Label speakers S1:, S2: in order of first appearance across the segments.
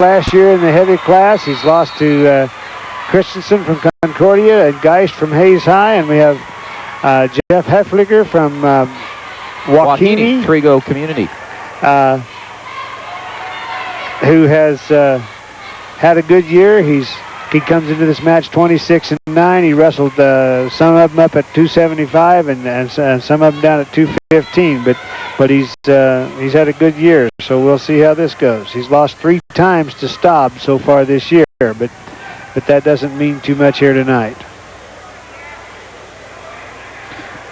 S1: last year in the heavy class. He's lost to Christensen from Concordia and Geist from Hayes High. And we have Jeff Heffliger from Waukene.
S2: Trigo Community.
S1: Who has had a good year. He comes into this match 26-9. He wrestled some of them up at 275 and some of them down at 215. But he's had a good year. So we'll see how this goes. He's lost 3 times to Staub so far this year, but that doesn't mean too much here tonight.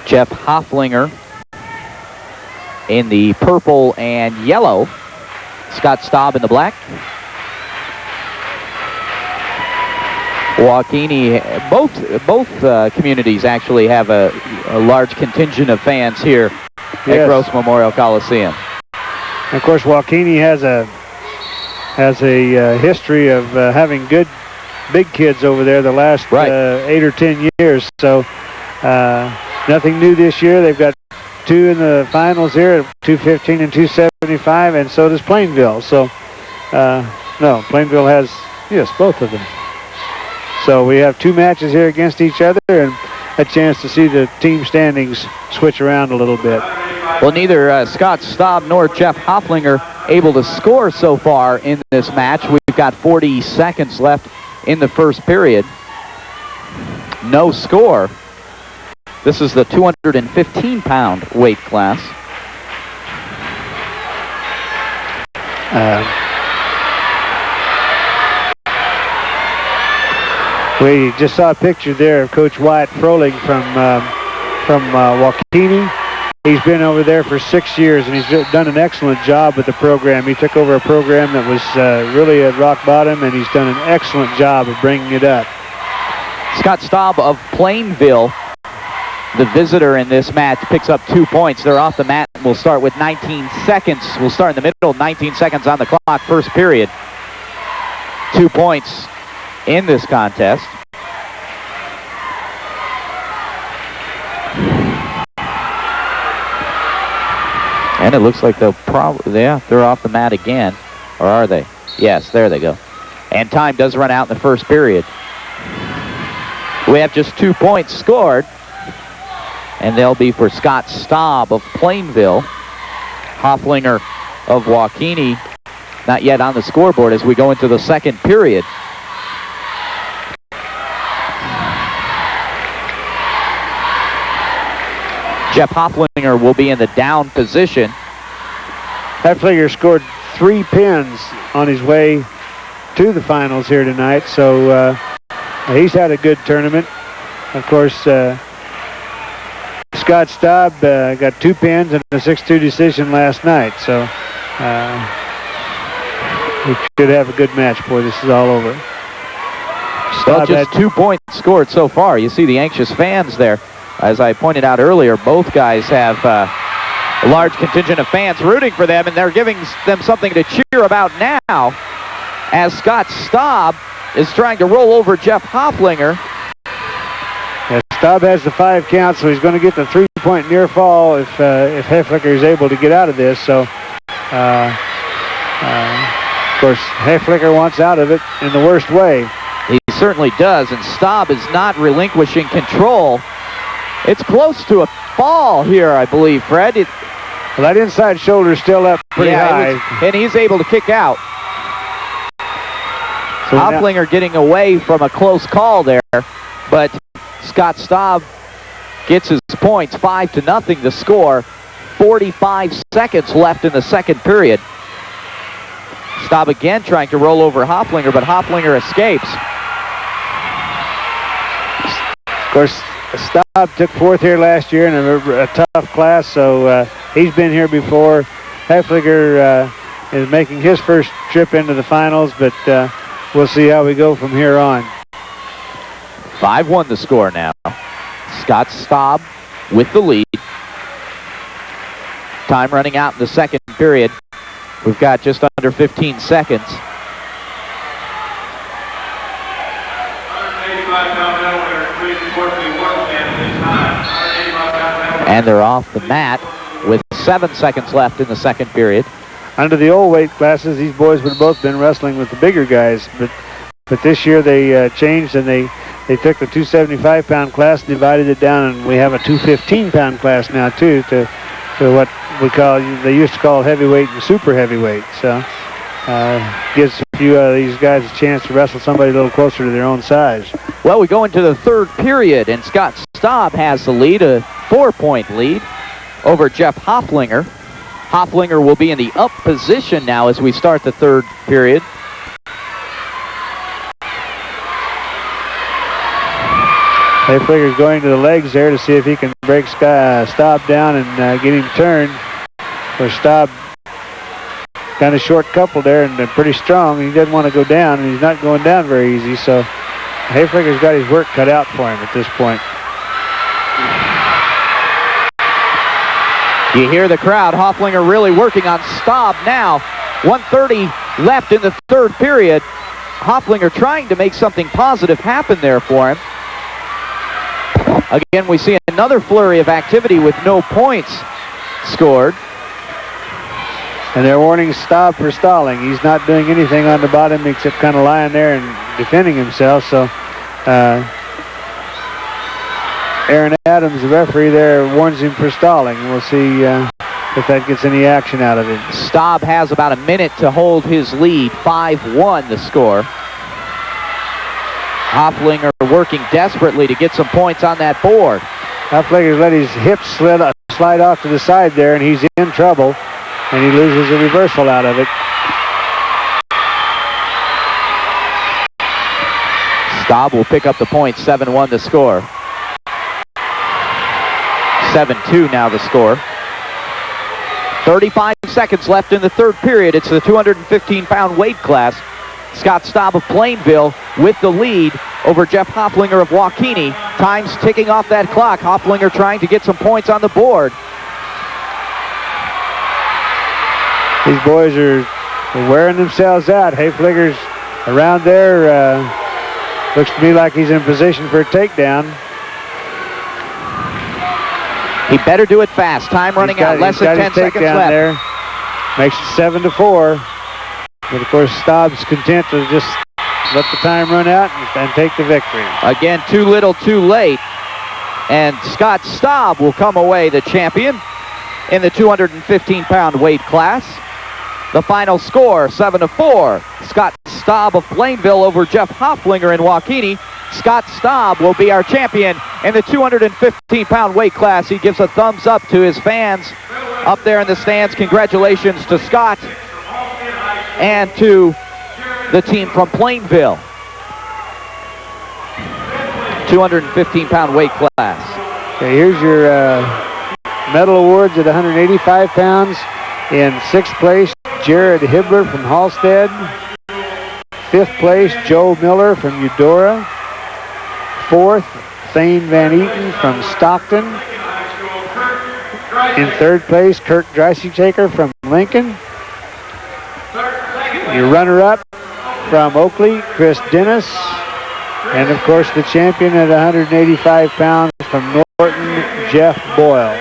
S2: Jeff Hofflinger in the purple and yellow. Scott Staub in the black. Waukene, both communities actually have a large contingent of fans here at Gross Memorial Coliseum.
S1: And of course, Waukene has a history of having good big kids over there the last 8 or 10 years. So nothing new this year. They've got 2 in the finals here at 215 and 275, and so does Plainville. So no, Plainville has both of them. So we have 2 matches here against each other and a chance to see the team standings switch around a little bit.
S2: Well, neither Scott Staub nor Jeff Hofflinger able to score so far in this match. We've got 40 seconds left in the first period. No score. This is the 215-pound weight class.
S1: We just saw a picture there of Coach Wyatt Froling from Waukene. He's been over there for 6 years, and he's done an excellent job with the program. He took over a program that was really at rock bottom, and he's done an excellent job of bringing it up.
S2: Scott Staub of Plainville, the visitor in this match, picks up 2 points. They're off the mat. We'll start with 19 seconds. We'll start in the middle, 19 seconds on the clock, first period. 2 points in this contest. And it looks like they'll probably, they're off the mat again. Or are they? Yes, there they go. And time does run out in the first period. We have just 2 points scored. And they'll be for Scott Staub of Plainville. Hofflinger of Waukene not yet on the scoreboard as we go into the second period. Jeff Hofflinger will be in the down position.
S1: Hefflinger scored 3 pins on his way to the finals here tonight, so he's had a good tournament. Of course, Scott Staub got 2 pins and a 6-2 decision last night, so we should have a good match before this is all over.
S2: Well, just 2 points scored so far. You see the anxious fans there. As I pointed out earlier, both guys have a large contingent of fans rooting for them, and they're giving them something to cheer about now as Scott Staub is trying to roll over Jeff Hofflinger.
S1: Yeah, Staub has the 5 count, so he's going to get the 3-point near fall if Hefflinger is able to get out of this. So, of course, Hefflinger wants out of it in the worst way.
S2: He certainly does, and Staub is not relinquishing control. It's close to a fall here, I believe, Fred.
S1: Well, that inside shoulder is still up pretty high.
S2: And he's able to kick out. So Hofflinger getting away from a close call there, but Scott Staub gets his points, 5-0 the score. 45 seconds left in the second period. Staub again trying to roll over Hofflinger, but Hofflinger escapes.
S1: Of course, Staub took 4th here last year in a tough class, so he's been here before. Hefflinger is making his first trip into the finals, but we'll see how we go from here on.
S2: 5-1 the score now. Scott Staub with the lead. Time running out in the second period. We've got just under 15 seconds. And they're off the mat with 7 seconds left in the second period.
S1: under the old weight classes, these boys would have both been wrestling with the bigger guys. But this year they changed, and they took the 275-pound class, divided it down, and we have a 215-pound class now too, to what they used to call heavyweight and super heavyweight. So gives a few of these guys a chance to wrestle somebody a little closer to their own size.
S2: Well, we go into the third period, and Scott Staub has the lead, a 4-point lead over Jeff Hofflinger. Hofflinger will be in the up position now as we start the third period.
S1: Hayfliger's going to the legs there to see if he can break Staub down and get him turned. For Staub, kind of short couple there and pretty strong. He doesn't want to go down, and he's not going down very easy. So Hayfliger's got his work cut out for him at this point.
S2: You hear the crowd. Hofflinger really working on Staub now. 1:30 left in the third period. Hofflinger trying to make something positive happen there for him. Again, we see another flurry of activity with no points scored.
S1: And they're warning Staub for stalling. He's not doing anything on the bottom except kind of lying there and defending himself. So Aaron Adams, the referee there, warns him for stalling. We'll see if that gets any action out of it.
S2: Staub has about a minute to hold his lead. 5-1 the score. Hofflinger working desperately to get some points on that board.
S1: Hofflinger's let his hips slide off to the side there, and he's in trouble, and he loses a reversal out of it.
S2: Staub will pick up the point. 7-1 the score. 7-2 now the score. 35 seconds left in the third period. It's the 215-pound weight class. Scott Staub of Plainville with the lead over Jeff Hofflinger of Waukene. Time's ticking off that clock. Hofflinger trying to get some points on the board.
S1: These boys are wearing themselves out. Hayfliger's around there. Looks to me like he's in position for a takedown.
S2: He better do it fast. Time running out. Less than 10 seconds left.
S1: There. Makes it 7-4. But, of course, Staub's content to just let the time run out and take the victory.
S2: Again, too little, too late. And Scott Staub will come away the champion in the 215-pound weight class. The final score, 7-4. Scott Staub of Plainville over Jeff Hofflinger in Waukene. Scott Staub will be our champion in the 215-pound weight class. He gives a thumbs up to his fans up there in the stands. Congratulations to Scott and to the team from Plainville. 215-pound weight class.
S1: Okay, here's your medal awards at 185 pounds. In 6th place, Jared Hibbler from Halstead. 5th place, Joe Miller from Eudora. 4th, Thane Van Eaton from Stockton. In 3rd place, Kirk Dreisig from Lincoln. Your runner-up from Oakley, Chris Dennis. And, of course, the champion at 185 pounds from Norton, Jeff Boyle.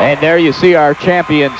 S2: And there you see our champions